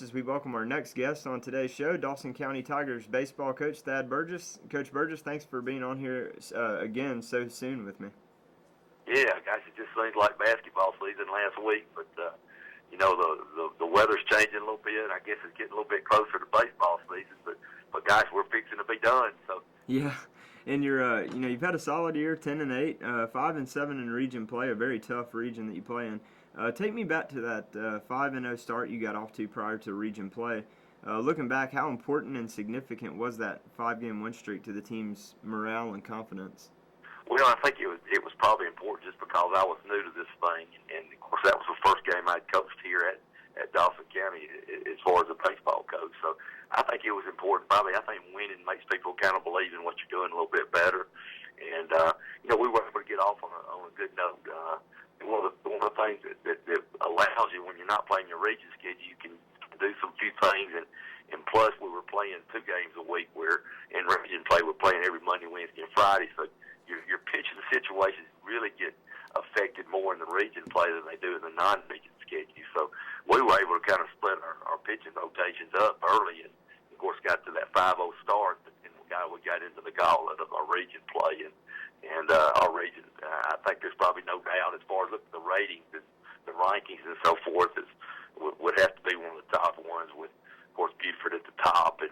us as we welcome our next guest on today's show, Dawson County Tigers baseball coach Thad Burgess. Coach Burgess, thanks for being on here again so soon with me. Yeah, guys, it just seems like basketball season last week, but the weather's changing a little bit. I guess it's getting a little bit closer to baseball season, but guys, we're fixing to be done. So yeah, and you've had a solid year, 10-8, 5-7 in region play, a very tough region that you play in. Take me back to that 5-0 start you got off to prior to region play. Looking back, how important and significant was that 5-game win streak to the team's morale and confidence? Well, I think it was probably important just because I was new to this thing, and of course that was the first game I'd coached here at Dawson County as far as a baseball coach. So I think it was important. Probably I think winning makes people kind of believe in what you're doing a little bit better, and we were able to get off on a good note. One of the things that allows you when you're not playing your region schedule, you can do some few things, and plus we were playing 2 games a week, where in region play we're playing every Monday, Wednesday, and Friday. So your pitching situations really get affected more in the region play than they do in the non-region schedule. So we were able to kind of split our pitching rotations up early, and of course got to that 5-0 start, and we got into the gauntlet of our region play, and our region. I think there's probably no doubt as far as looking at the ratings and the rankings and so forth, would have to be one of the top ones, with of course Buford at the top, and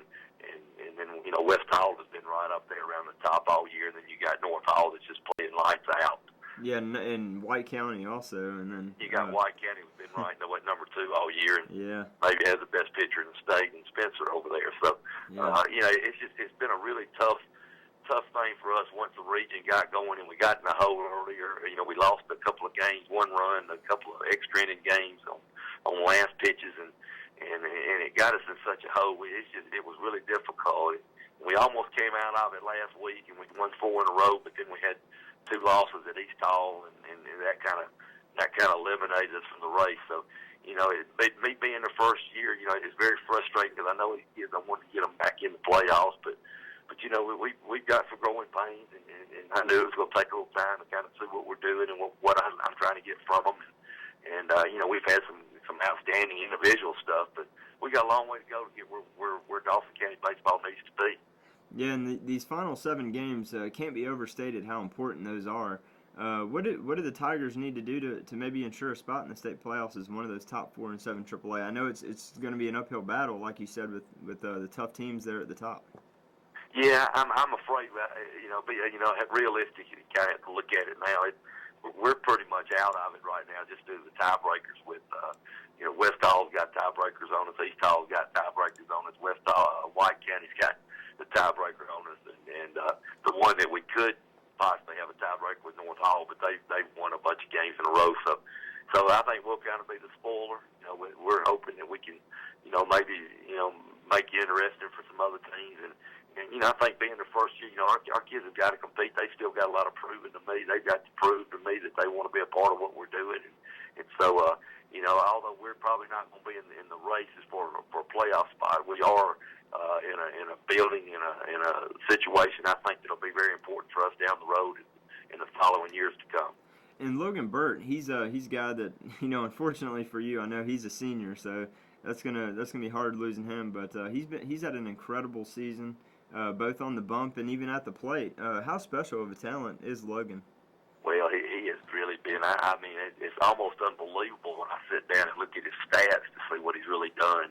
then West Hall has been right up there around the top all year, and then you got North Hall that's just playing lights out. Yeah, and White County also, and then you got White County who's been right number 2 all year, and yeah, maybe has the best pitcher in the state, and Spencer over there. So it's been a really tough thing for us once the region got going and we got in the hole earlier. We lost a couple of games, 1 run, a couple of extra inning games on last pitches, and it got us in such a hole. It was really difficult. We almost came out of it last week, and we won 4 in a row, but then we had 2 losses at East Hall, and that kind of eliminated us from the race. So, me being the first year, it's very frustrating because I know these kids, I wanted to get them back in the playoffs, but we've got some growing pains, and I knew it was going to take a little time to kind of see what we're doing and what I'm trying to get from them. And we've had some outstanding individual stuff, but we got a long way to go to get where Dawson County baseball needs to be. Yeah, and these final 7 games can't be overstated how important those are. What do the Tigers need to do to maybe ensure a spot in the state playoffs as one of those top 4 and 7 AAA? I know it's going to be an uphill battle, like you said, with the tough teams there at the top. Yeah, I'm afraid. Realistic, you kind of have to look at it now. We're pretty much out of it right now, just due to the tiebreakers. With West Hall's got tiebreakers on us, East Hall's got tiebreakers on us, White County's got the tiebreaker on us, and the one that we could possibly have a tiebreaker with North Hall, but they've won a bunch of games in a row. So I think we'll kind of be the spoiler. We're hoping that we can, maybe make you interesting for some other teams, and I think being the first year, our kids have got to compete. They've still got a lot of proving to me. They've got to prove to me that they want to be a part of what we're doing. And so, although we're probably not going to be in the races for a playoff spot, we are in a building, in a situation I think that'll be very important for us down the road in the following years to come. And Logan Burt, he's a guy that, unfortunately for you, I know he's a senior, so that's gonna be hard losing him. But he's had an incredible season. Both on the bump and even at the plate. How special of a talent is Logan? Well, he has really been. I mean, it's almost unbelievable when I sit down and look at his stats to see what he's really done.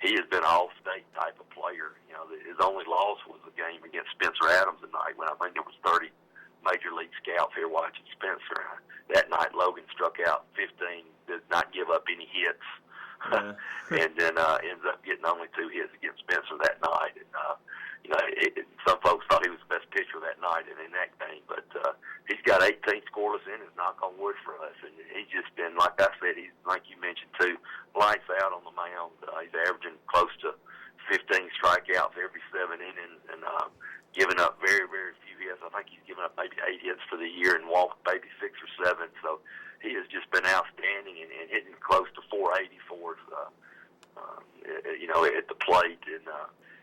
He has been an all-state type of player. His only loss was a game against Spencer Adams tonight when I think there was 30 major league scouts here watching Spencer. That night, Logan struck out 15, did not give up any hits, and then ends up getting only 2 hits against Spencer that night. And, some folks thought he was the best pitcher that night in that game, but he's got 18 scoreless innings, knock on wood, for us, and he's just been, like I said, he's, like you mentioned too, lights out on the mound. He's averaging close to 15 strikeouts every 7 innings, and giving up very, very few hits. I think he's given up maybe 8 hits for the year and walked maybe 6 or 7. So he has just been outstanding and hitting close to 480 for us, at the plate, and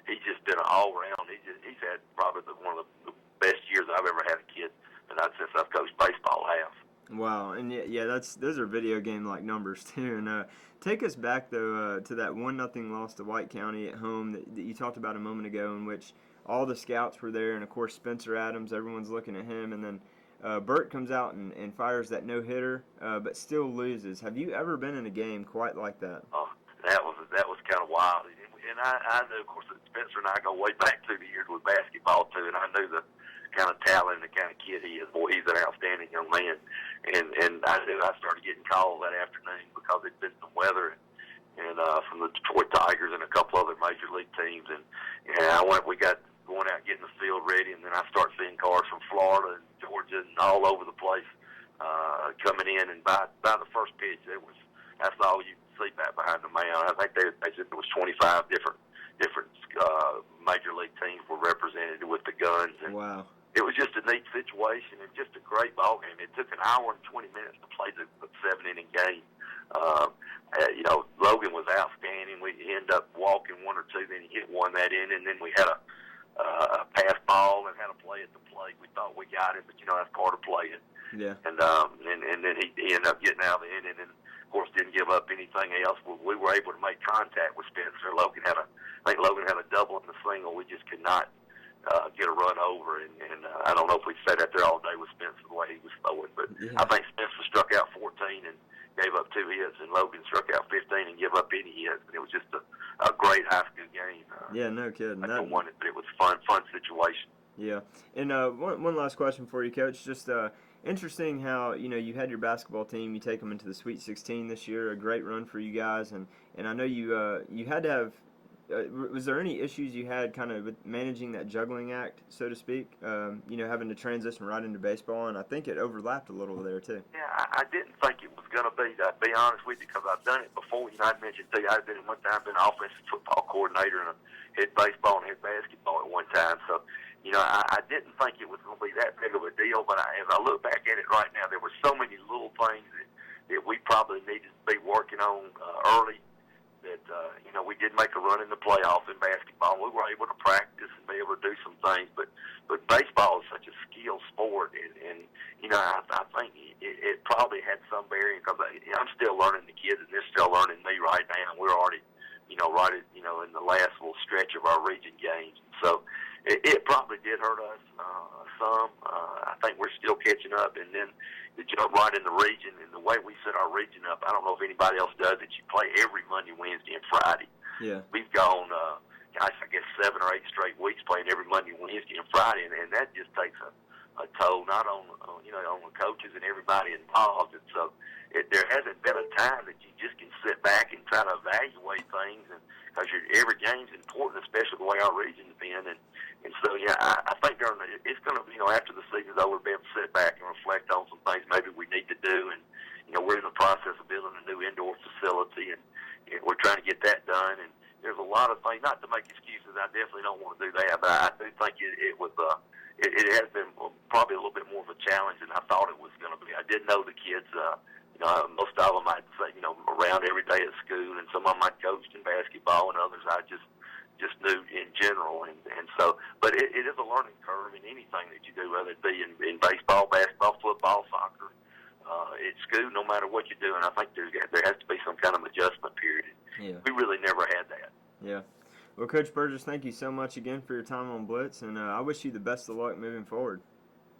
he's just been an all-around. He's had probably one of the best years I've ever had a kid, and since I've coached baseball, have. Wow, and yeah, those are video game like numbers too. And take us back though to that 1-0 loss to White County at home that you talked about a moment ago, in which all the scouts were there, and of course Spencer Adams, everyone's looking at him, and then Burt comes out and fires that no-hitter, but still loses. Have you ever been in a game quite like that? Oh, that was kind of wild. And I knew, of course, that Spencer and I go way back through the years with basketball too, and I knew the kind of talent and the kind of kid he is. Boy, he's an outstanding young man. And I knew I started getting calls that afternoon because it'd been some weather and from the Detroit Tigers and a couple other major league teams. And we got going out getting the field ready, and then I start seeing cars from Florida and Georgia and all over the place coming in. And by the first pitch, that's all you see back behind the mound. I think they said there was 25 different major league teams were represented with the guns. And wow. It was just a neat situation and just a great ball game. It took an hour and 20 minutes to play the 7-inning game. Logan was outstanding. We ended up walking one or two, then he hit one that inning, and then we had a pass ball and had a play at the plate. We thought we got it, but that's part of playing. Yeah. And then he ended up getting out of the inning, and of course didn't give up anything else. We were able to make contact with Spencer. I think Logan had a double and a single. We just could not get a run over, and I don't know if we sat out there all day with Spencer the way he was throwing, but yeah. I think Spencer struck out 14 and gave up 2 hits, and Logan struck out 15 and gave up any hits, and it was just a great high school game. Yeah, no kidding. It was a fun situation. Yeah, and one last question for you, Coach. Just interesting how you had your basketball team. You take them into the Sweet 16 this year. A great run for you guys, and I know you had to have. Was there any issues you had kind of with managing that juggling act, so to speak? Having to transition right into baseball, and I think it overlapped a little there too. Yeah, I didn't think it was going to be. To be honest with you, because I've done it before. I mentioned to you, I've been an offensive football coordinator and a head baseball and head basketball at one time. So, I didn't think it was going to be that big of a deal. But as I look back at it right now, there were so many little things that we probably needed to be working on early. That we did make a run in the playoffs in basketball. We were able to practice and be able to do some things, but baseball is such a skill sport, and I think it probably had some bearing because I'm still learning the kids, and they're still learning me right now. We're already right at, in the last little stretch of our region games, so it probably did hurt us some. I think we're still catching up, and then to jump right in the region and the way we set our region up, I don't know if anybody else does it. You play every Monday, Wednesday, and Friday. Yeah. We've gone, I guess 7 or 8 straight weeks playing every Monday, Wednesday, and Friday, and that just takes a toll not on on the coaches and everybody involved. And so there hasn't been a time that you just can sit back and try to evaluate things, and because every game's important, especially the way our region's been. And so, I think it's going to be, after the season's over, be able to sit back and reflect on some things maybe we need to do. And, we're in the process of building a new indoor facility, and we're trying to get that done. And there's a lot of things, not to make excuses, I definitely don't want to do that, but I do think it has been probably a little bit more of a challenge than I thought it was going to be. I did know the kids, most of them I'd say, around every day at school, and some of them I coached in basketball, and others I just knew in general, and so, but it is a learning curve in anything that you do, whether it be in baseball, basketball, football, soccer, at school, no matter what you do, and I think there has to be some kind of adjustment period. Yeah. We really never had that. Yeah. Well, Coach Burgess, thank you so much again for your time on Blitz, and I wish you the best of luck moving forward.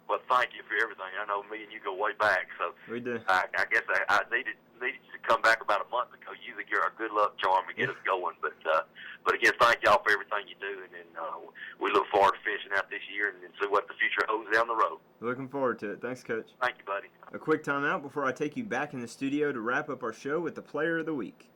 Well, thank you for everything. I know me and you go way back, so we do. I guess I needed to come back about a month ago. Usually you're a good luck charm to get us going, but again, thank y'all for everything you do, and we look forward to finishing out this year and see what the future holds down the road. Looking forward to it. Thanks, Coach. Thank you, buddy. A quick timeout before I take you back in the studio to wrap up our show with the Player of the Week.